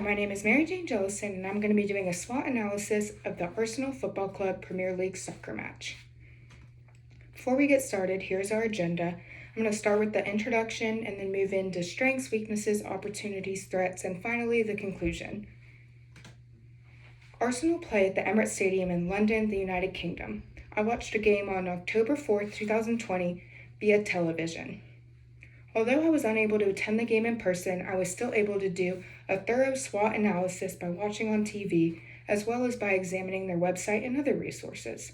my name is Mary Jane Jellison, and I'm going to be doing a SWOT analysis of the Arsenal Football Club Premier League soccer match. Before we get started, here's our agenda. I'm going to start with the introduction and then move into strengths, weaknesses, opportunities, threats, and finally the conclusion. Arsenal play at the Emirates Stadium in London, the United Kingdom. I watched a game on October 4th, 2020 via television. Although I was unable to attend the game in person, I was still able to do a thorough SWOT analysis by watching on TV, as well as by examining their website and other resources.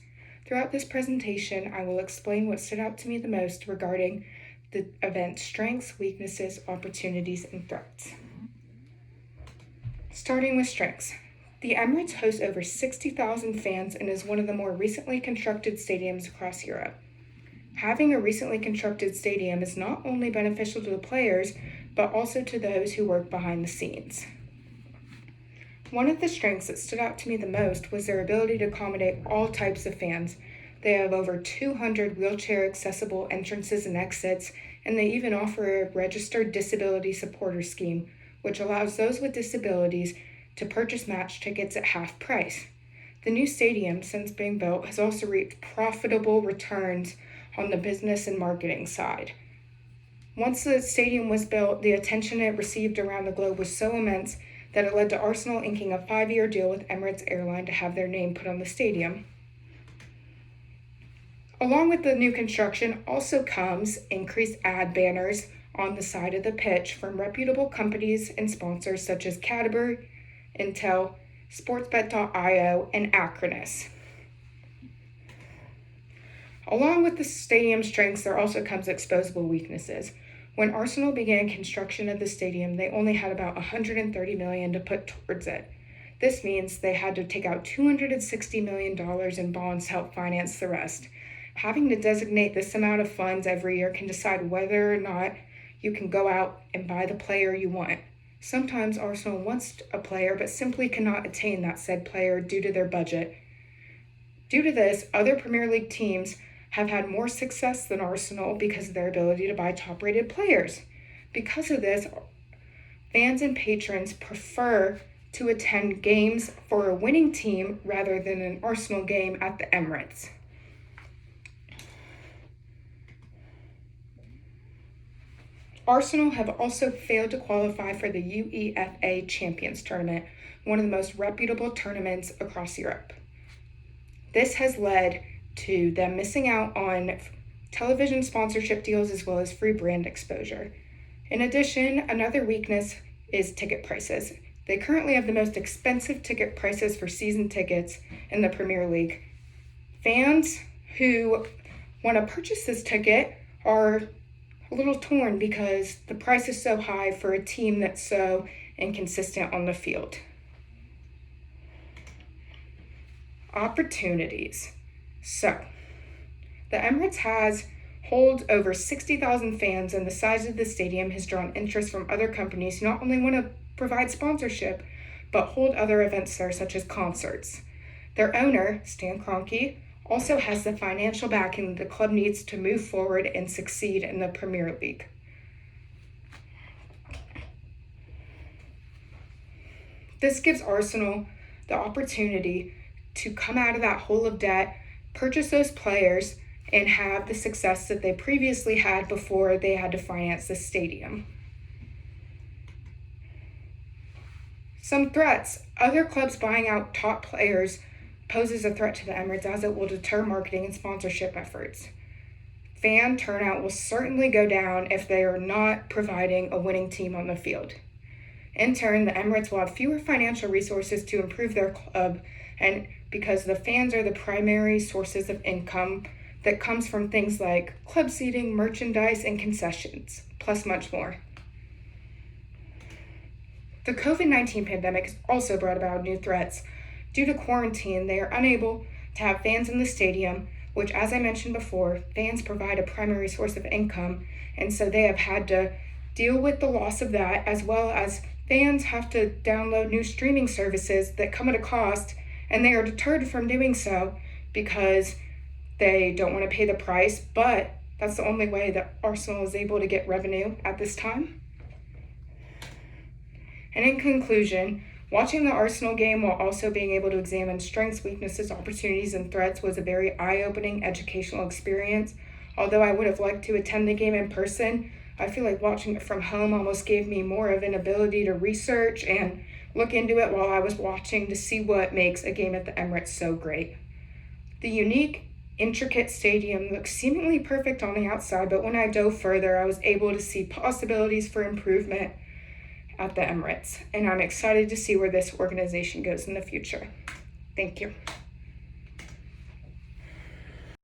Throughout this presentation, I will explain what stood out to me the most regarding the event's strengths, weaknesses, opportunities, and threats. Starting with strengths. The Emirates hosts over 60,000 fans and is one of the more recently constructed stadiums across Europe. Having a recently constructed stadium is not only beneficial to the players, but also to those who work behind the scenes. One of the strengths that stood out to me the most was their ability to accommodate all types of fans. They have over 200 wheelchair-accessible entrances and exits, and they even offer a registered disability supporter scheme, which allows those with disabilities to purchase match tickets at half price. The new stadium, since being built, has also reaped profitable returns on the business and marketing side. Once the stadium was built, the attention it received around the globe was so immense that it led to Arsenal inking a 5-year deal with Emirates Airline to have their name put on the stadium. Along with the new construction also comes increased ad banners on the side of the pitch from reputable companies and sponsors such as Cadbury, Intel, Sportsbet.io, and Acronis. Along with the stadium strengths, there also comes exposable weaknesses. When Arsenal began construction of the stadium, they only had about $130 million to put towards it. This means they had to take out $260 million in bonds to help finance the rest. Having to designate this amount of funds every year can decide whether or not you can go out and buy the player you want. Sometimes Arsenal wants a player but simply cannot attain that said player due to their budget. Due to this, other Premier League teams have had more success than Arsenal because of their ability to buy top-rated players. Because of this, fans and patrons prefer to attend games for a winning team rather than an Arsenal game at the Emirates. Arsenal have also failed to qualify for the UEFA Champions Tournament, one of the most reputable tournaments across Europe. This has led to them missing out on television sponsorship deals as well as free brand exposure. In addition, another weakness is ticket prices. They currently have the most expensive ticket prices for season tickets in the Premier League. Fans who want to purchase this ticket are a little torn because the price is so high for a team that's so inconsistent on the field. Opportunities. So, the Emirates holds over 60,000 fans, and the size of the stadium has drawn interest from other companies who not only want to provide sponsorship, but hold other events there, such as concerts. Their owner, Stan Kroenke, also has the financial backing the club needs to move forward and succeed in the Premier League. This gives Arsenal the opportunity to come out of that hole of debt, purchase those players, and have the success that they previously had before they had to finance the stadium. Some threats. Other clubs buying out top players poses a threat to the Emirates as it will deter marketing and sponsorship efforts. Fan turnout will certainly go down if they are not providing a winning team on the field. In turn, the Emirates will have fewer financial resources to improve their club, and because the fans are the primary sources of income that comes from things like club seating, merchandise, and concessions, plus much more. The COVID-19 pandemic has also brought about new threats. Due to quarantine, they are unable to have fans in the stadium, which, as I mentioned before, fans provide a primary source of income, and so they have had to deal with the loss of that, as well as fans have to download new streaming services that come at a cost, and they are deterred from doing so because they don't want to pay the price, but that's the only way that Arsenal is able to get revenue at this time. And in conclusion, watching the Arsenal game while also being able to examine strengths, weaknesses, opportunities, and threats was a very eye-opening educational experience. Although I would have liked to attend the game in person, I feel like watching it from home almost gave me more of an ability to research and look into it while I was watching to see what makes a game at the Emirates so great. The unique, intricate stadium looks seemingly perfect on the outside, but when I dove further, I was able to see possibilities for improvement at the Emirates, and I'm excited to see where this organization goes in the future. Thank you.